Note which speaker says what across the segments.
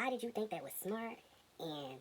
Speaker 1: Why did you think that was smart? And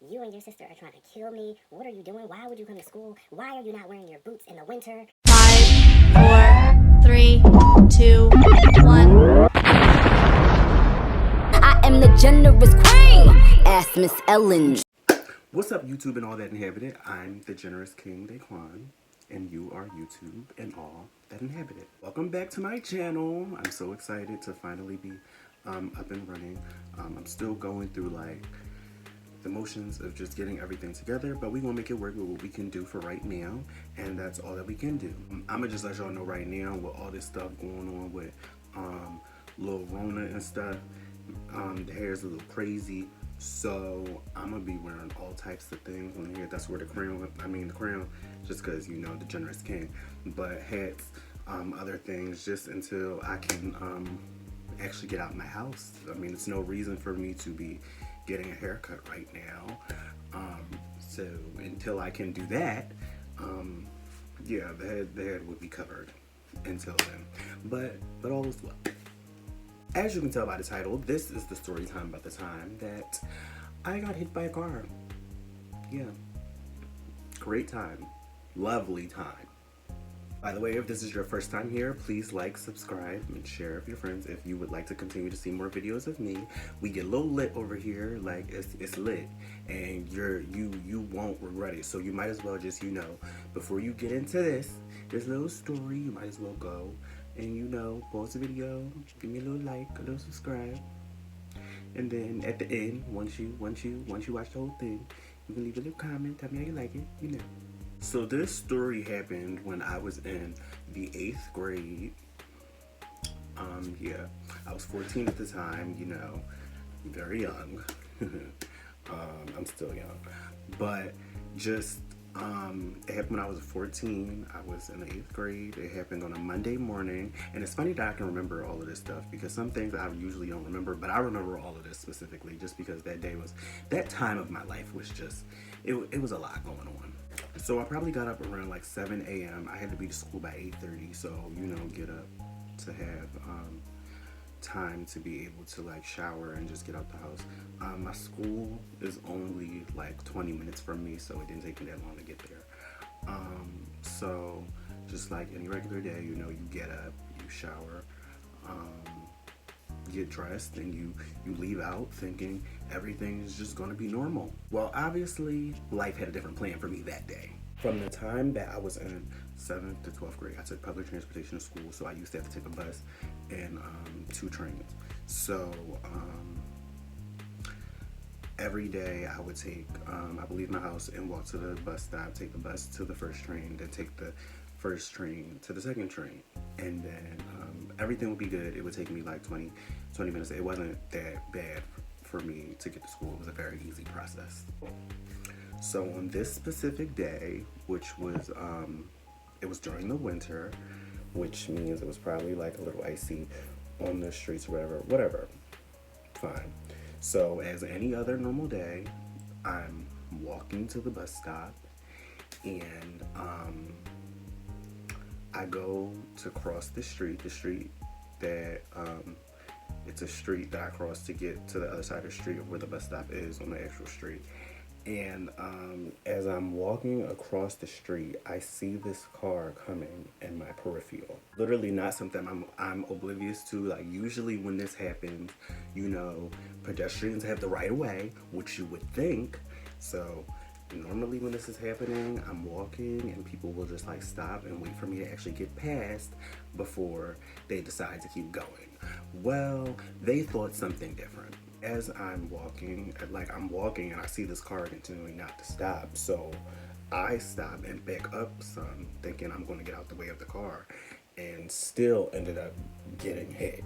Speaker 1: you and your sister are trying to kill me. What are you doing? Why would you come to school? Why are you not wearing your boots in the winter?
Speaker 2: 5, 4, 3, 2, 1.
Speaker 3: I am the generous queen. Ask Miss Ellen.
Speaker 4: What's up, YouTube and all that inhabit it? I'm the generous King Daquan, and you are YouTube and all that inhabit it. Welcome back to my channel. I'm so excited to finally be up and running. I'm still going through like the motions of just getting everything together, but we gonna make it work with what we can do for right now, and that's all that we can do. I'm gonna just let y'all know right now with all this stuff going on with Lil Rona and stuff. The hair is a little crazy, so I'm gonna be wearing all types of things on here. That's where the crown, just because, you know, the generous king, but hats, other things, just until I can actually get out of my house. I mean, it's no reason for me to be getting a haircut right now, so until I can do that, yeah, the head would be covered until then, but all is well. As you can tell by the title, this is the story time about the time that I got hit by a car. Yeah. Great time. Lovely time. By the way, if this is your first time here, please like, subscribe, and share with your friends if you would like to continue to see more videos of me. We get a little lit over here, like it's lit, and you won't regret it. So you might as well just, you know, before you get into this little story, you might as well go and, you know, pause the video, give me a little like, a little subscribe, and then at the end, once you watch the whole thing, you can leave a little comment, tell me how you like it, you know. So this story happened when I was in the 8th grade. Yeah, I was 14 at the time, you know, very young. I'm still young, but just it happened when I was 14. I was in the 8th grade. It happened on a Monday morning, and it's funny that I can remember all of this stuff because some things I usually don't remember, but I remember all of this specifically just because that time of my life was just, it was a lot going on. So I probably got up around like 7 a.m. I had to be to school by 8:30, so, you know, get up to have time to be able to like shower and just get out the house. My school is only like 20 minutes from me, so it didn't take me that long to get there. So just like any regular day, you know, you get up, you shower, get dressed, and you leave out thinking everything is just gonna be normal. Well, obviously life had a different plan for me that day. From the time that I was in 7th to 12th grade, I took public transportation to school, so I used to have to take a bus and 2 trains. So every day I would take, I would leave my house and walk to the bus stop, take the bus to the first train, then take the first train to the second train, and then everything would be good. It would take me like 20 minutes. It wasn't that bad for me to get to school. It was a very easy process. So on this specific day, which was, it was during the winter, which means it was probably like a little icy on the streets or whatever, fine. So as any other normal day, I'm walking to the bus stop, and I go to cross the street that, it's a street that I cross to get to the other side of the street where the bus stop is on the actual street. And as I'm walking across the street, I see this car coming in my peripheral. Literally not something I'm oblivious to. Like, usually when this happens, you know, pedestrians have the right of way, which you would think. So normally when this is happening, I'm walking and people will just like stop and wait for me to actually get past before they decide to keep going. Well, they thought something different. As I'm walking and I see this car continuing not to stop, so I stop and back up some, thinking I'm going to get out the way of the car, and still ended up getting hit.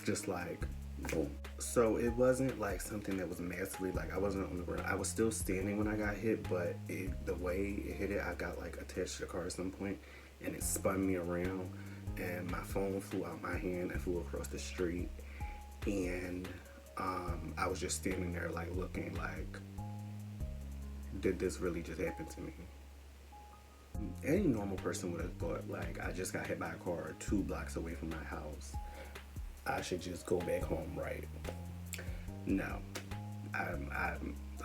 Speaker 4: Just like, boom. So it wasn't like something that was massively, like I wasn't on the ground. I was still standing when I got hit, but the way it hit it, I got like attached to the car at some point, and it spun me around, and my phone flew out my hand and flew across the street. And I was just standing there like looking like, did this really just happen to me? Any normal person would have thought, like, I just got hit by a car 2 blocks away from my house, I should just go back home, right? No,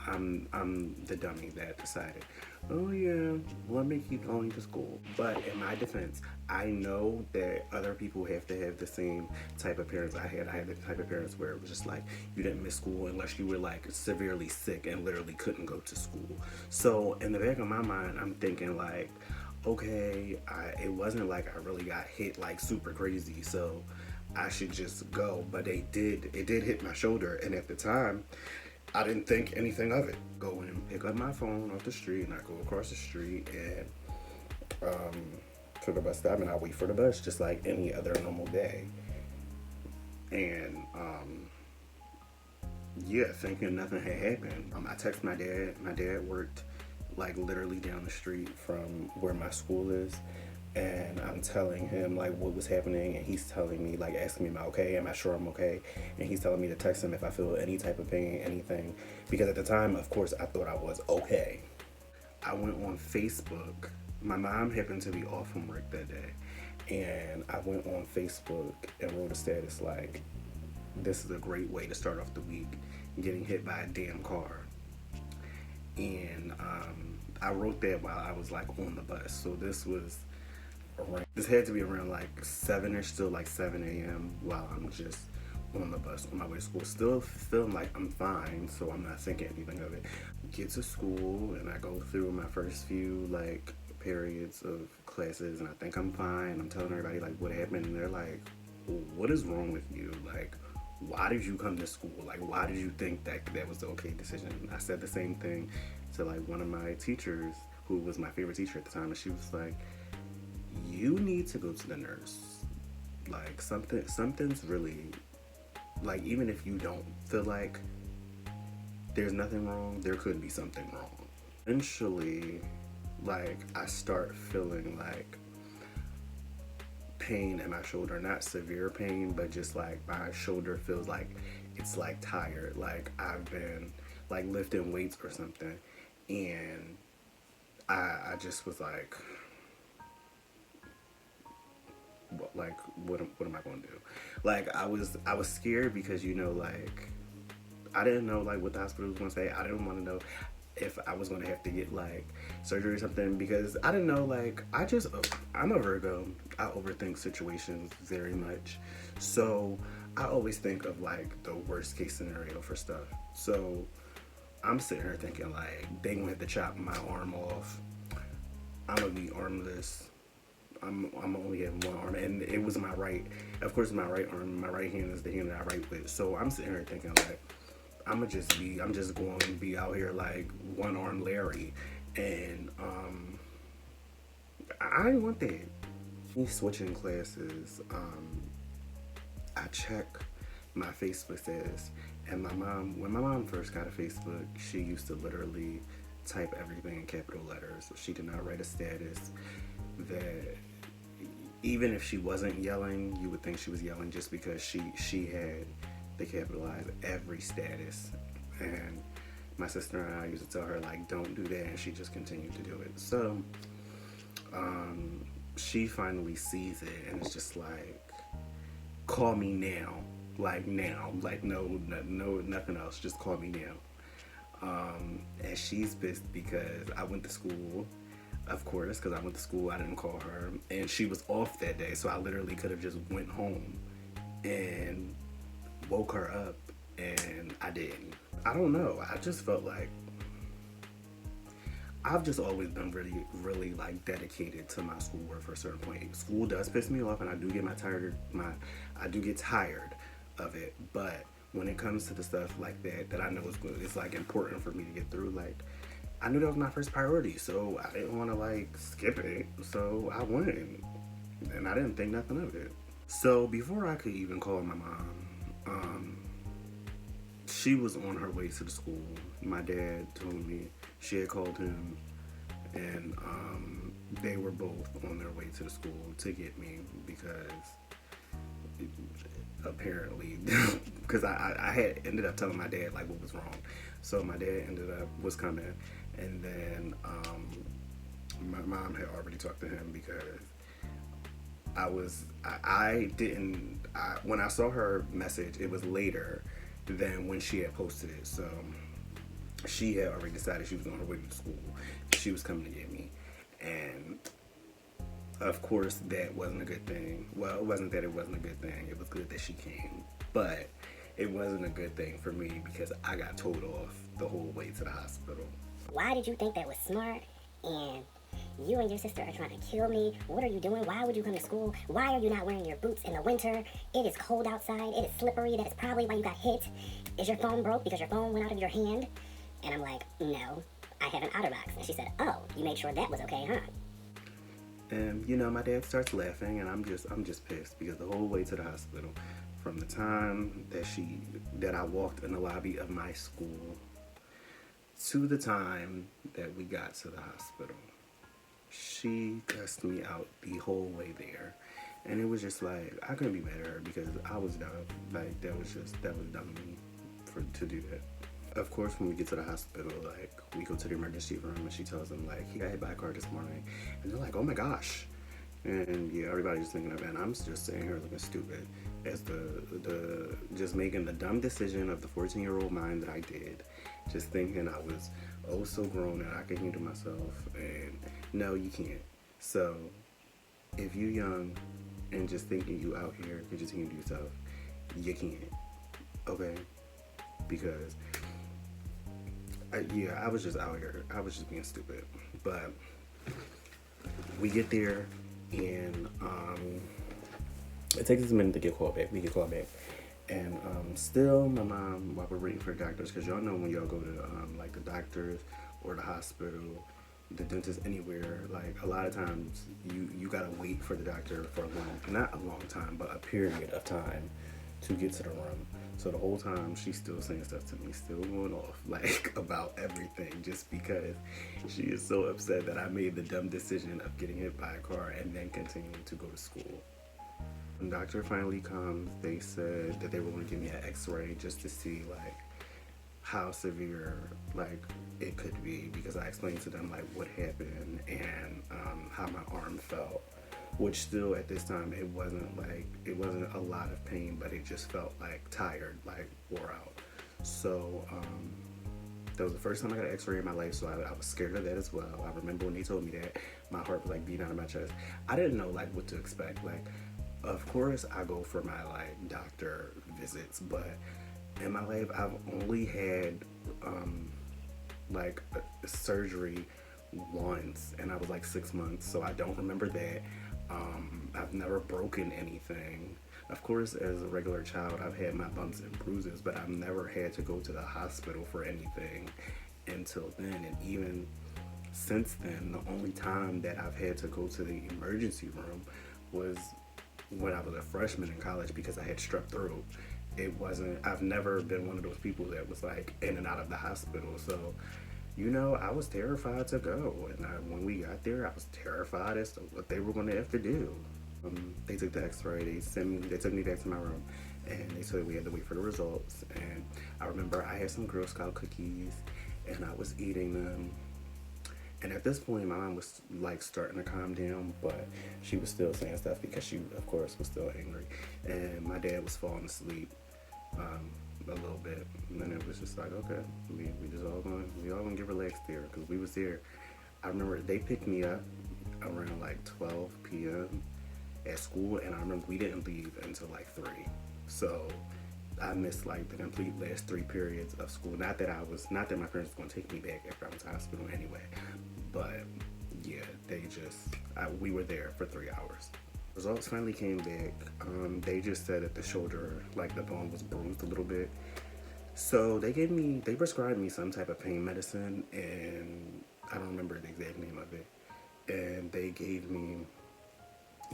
Speaker 4: I'm the dummy that decided, oh yeah, let me keep going to school. But in my defense, I know that other people have to have the same type of parents I had. I had the type of parents where it was just like, you didn't miss school unless you were like severely sick and literally couldn't go to school. So in the back of my mind, I'm thinking like, okay, it wasn't like I really got hit like super crazy, so I should just go. But it did hit my shoulder, and at the time, I didn't think anything of it. Go and pick up my phone off the street, and I go across the street and to the bus stop, and I wait for the bus just like any other normal day. And yeah, thinking nothing had happened. I text my dad. My dad worked like literally down the street from where my school is, and I'm telling him like what was happening, and he's telling me, like, asking me, am I okay? Am I sure I'm okay? And he's telling me to text him if I feel any type of pain, anything, because at the time, of course, I thought I was okay. I went on Facebook. My mom happened to be off from work that day, and I went on Facebook and wrote a status like, this is a great way to start off the week, getting hit by a damn car. And I wrote that while I was like on the bus. So this had to be around like 7ish till like 7 a.m. while I'm just on the bus on my way to school. Still feeling like I'm fine, so I'm not thinking anything of it. Get to school and I go through my first few like periods of classes, and I think I'm fine. I'm telling everybody like what happened, and they're like, what is wrong with you? Like, why did you come to school? Like, why did you think that was the okay decision? I said the same thing to like one of my teachers, who was my favorite teacher at the time, and she was like, you need to go to the nurse. Like, something's really, like, even if you don't feel like there's nothing wrong, there could be something wrong. Eventually, like, I start feeling like pain in my shoulder, not severe pain, but just like my shoulder feels like it's like tired, like I've been like lifting weights or something. And I just was like, what am I going to do? Like, I was scared because, you know, like, I didn't know like what the hospital was going to say. I didn't want to know if I was going to have to get like surgery or something, because I didn't know, like, I'm a Virgo. I overthink situations very much. So I always think of like the worst case scenario for stuff. So I'm sitting here thinking like, they gonna have to chop my arm off. I'm gonna be armless. I'm only having one arm, and it was my right. Of course, my right arm, my right hand is the hand that I write with. So I'm sitting here thinking like, I'm just going to be out here like one arm Larry, and I didn't want that. Me switching classes, I check my Facebook status, and when my mom first got a Facebook, she used to literally type everything in capital letters. She did not write a status that, even if she wasn't yelling, you would think she was yelling, just because she had they capitalize every status. And my sister and I used to tell her like, don't do that, and she just continued to do it. So she finally sees it, and it's just like, call me now, like no, nothing else, just call me now. And she's pissed because I went to school. Of course, because I went to school, I didn't call her, and she was off that day, so I literally could have just went home and woke her up, and I didn't. I don't know. I just felt like I've just always been really like dedicated to my schoolwork for a certain point. School does piss me off, and I do get tired of it. But when it comes to the stuff like that I know is good, it's like important for me to get through. Like, I knew that was my first priority, so I didn't want to like skip it. So I went, and I didn't think nothing of it. So before I could even call my mom, she was on her way to the school. My dad told me she had called him, and they were both on their way to the school to get me, because apparently, because I had ended up telling my dad like what was wrong. So my dad was coming, and then my mom had already talked to him, because when I saw her message, it was later, than when she had posted it. So she had already decided she was on her way to school. She was coming to get me. And of course, that wasn't a good thing. Well, it wasn't that it wasn't a good thing. It was good that she came. But it wasn't a good thing for me because I got told off the whole way to the hospital.
Speaker 1: Why did you think that was smart? And you and your sister are trying to kill me. What are you doing? Why would you come to school? Why are you not wearing your boots in the winter? It is cold outside. It is slippery. That is probably why you got hit. Is your phone broke because your phone went out of your hand? And I'm like, no, I have an OtterBox. And she said, oh, you made sure that was okay, huh?
Speaker 4: And you know, my dad starts laughing, and I'm just pissed because the whole way to the hospital, from the time that I walked in the lobby of my school to the time that we got to the hospital, she cussed me out the whole way there. And it was just like, I couldn't be mad at her because I was dumb. Like, that was dumb of me to do that. Of course, when we get to the hospital, like, we go to the emergency room and she tells them, like, he got hit by a car this morning. And they're like, oh my gosh. And yeah, everybody's thinking of it. And I'm just sitting here looking stupid as just making the dumb decision of the 14-year-old mind that I did. Just thinking I was oh so grown and I could handle myself. And no, you can't. So if you're young and just thinking you out here can just handle yourself, you can't. Okay? Because I was just out here. I was just being stupid. But we get there, and it takes us a minute to get called back. We get called back. And still, my mom, while we're waiting for the doctors, because y'all know when y'all go to like the doctors or the hospital, the dentist, anywhere, like a lot of times you gotta wait for the doctor for not a long time, but a period of time to get to the room. So the whole time she's still saying stuff to me, still going off like about everything, just because she is so upset that I made the dumb decision of getting hit by a car and then continuing to go to school. When the doctor finally comes, they said that they were going to give me an x-ray just to see like how severe like it could be, because I explained to them like what happened and how my arm felt. Which still at this time it wasn't a lot of pain, but it just felt like tired, like wore out. So that was the first time I got an x-ray in my life, so I was scared of that as well. I remember when they told me that, my heart was like beating out of my chest. I didn't know like what to expect. Like, of course I go for my like doctor visits, but in my life I've only had like a surgery once, and I was like 6 months, so I don't remember that. I've never broken anything. Of course, as a regular child, I've had my bumps and bruises, but I've never had to go to the hospital for anything until then. And even since then, the only time that I've had to go to the emergency room was when I was a freshman in college because I had strep throat. I've never been one of those people that was like in and out of the hospital. So, you know, I was terrified to go, and when we got there, I was terrified as to what they were going to have to do. They took the x-ray, they took me back to my room, and they said we had to wait for the results. And I remember I had some Girl Scout cookies, and I was eating them. And at this point, my mom was like starting to calm down, but she was still saying stuff because she, of course, was still angry. And my dad was falling asleep. A little bit, and then it was just like, okay, we all gonna get relaxed there, because we was there. I remember they picked me up around like 12 p.m. at school, and I remember we didn't leave until like 3, so I missed like the complete last 3 periods of school. Not that my parents were gonna take me back after I went to hospital anyway, but yeah, we were there for 3 hours. Results finally came back. They just said that the shoulder, like the bone was bruised a little bit. So they prescribed me some type of pain medicine, and I don't remember the exact name of it. And they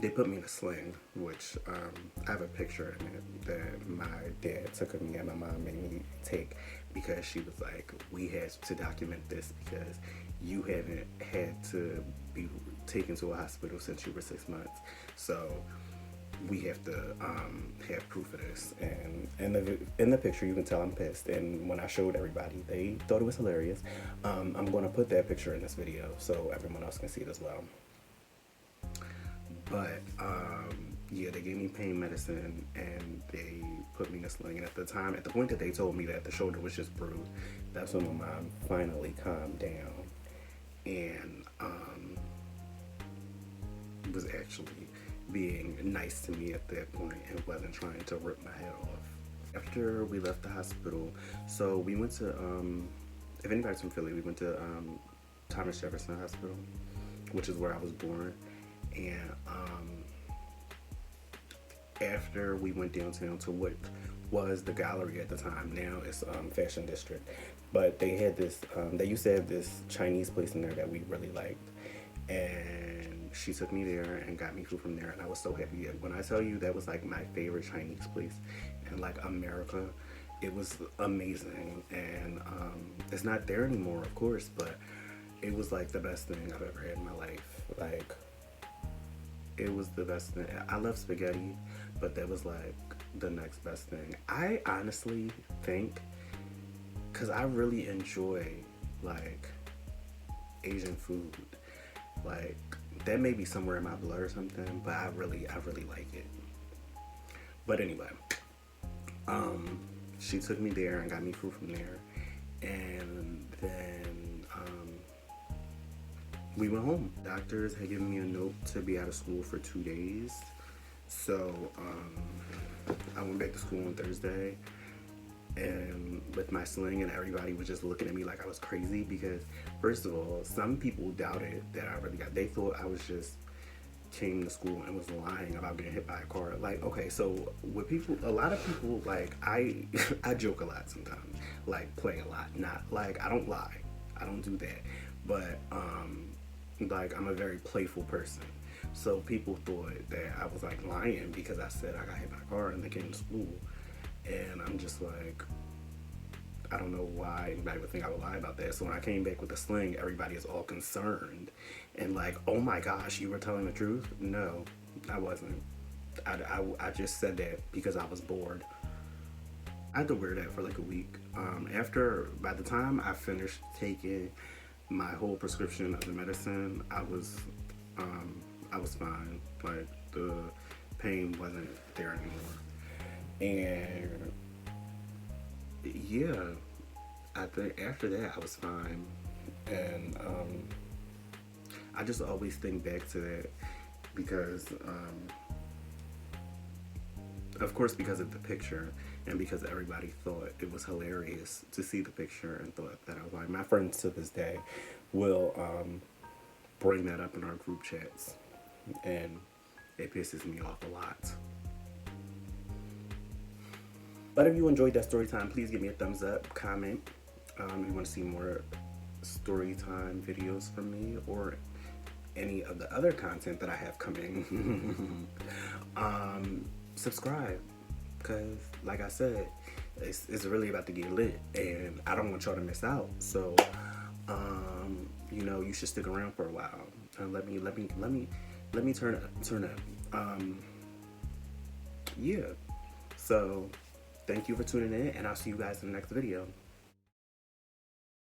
Speaker 4: put me in a sling, which I have a picture in it that my dad took of me and my mom made me take, because she was like, we had to document this because you haven't had to be taken to a hospital since you were 6 months. So we have to have proof of this. And in the picture, you can tell I'm pissed. And when I showed everybody, they thought it was hilarious. I'm going to put that picture in this video so everyone else can see it as well. But yeah, they gave me pain medicine and they put me in a sling. And at the time, at the point that they told me that the shoulder was just bruised, that's when my mom finally calmed down and was actually being nice to me at that point and wasn't trying to rip my head off. After we left the hospital, so we went to, if anybody's from Philly, we went to Thomas Jefferson Hospital, which is where I was born. And after we went downtown to what was the gallery at the time, now it's Fashion District, but they had this, they used to have this Chinese place in there that we really liked, and she took me there and got me food from there, and I was so happy. When I tell you that was like my favorite Chinese place in like America, it was amazing. And it's not there anymore, of course, but it was like the best thing I've ever had in my life. Like, it was the best thing. I love spaghetti, but that was like the next best thing. I honestly think, because I really enjoy like Asian food, like that may be somewhere in my blood or something, but I really like it. But anyway, she took me there and got me food from there, and then we went home. Doctors had given me a note to be out of school for 2 days. So I went back to school on Thursday, and with my sling, and everybody was just looking at me like I was crazy because, first of all, some people doubted that I really got, they thought I was just came to school and was lying about getting hit by a car. Like, okay, so with people, a lot of people, like, I joke a lot sometimes, like play a lot, not like, I don't lie, I don't do that, but like, I'm a very playful person. So people thought that I was like lying because I said I got hit by a car and they came to school. And I'm just like, I don't know why anybody would think I would lie about that. So when I came back with the sling, everybody is all concerned and like, oh my gosh, you were telling the truth? No, I wasn't. I just said that because I was bored. I had to wear that for like a week. By the time I finished taking my whole prescription of the medicine, I was fine. Like, the pain wasn't there anymore. And yeah, I think after that I was fine. And I just always think back to that because of course, because of the picture and because everybody thought it was hilarious to see the picture and thought that I was like, my friends to this day will bring that up in our group chats, and it pisses me off a lot. But if you enjoyed that story time, please give me a thumbs up, comment. If you want to see more story time videos from me or any of the other content that I have coming, subscribe, because like I said, it's really about to get lit and I don't want y'all to miss out. So you know, you should stick around for a while and let me turn up. Yeah, so thank you for tuning in, and I'll see you guys in the next video.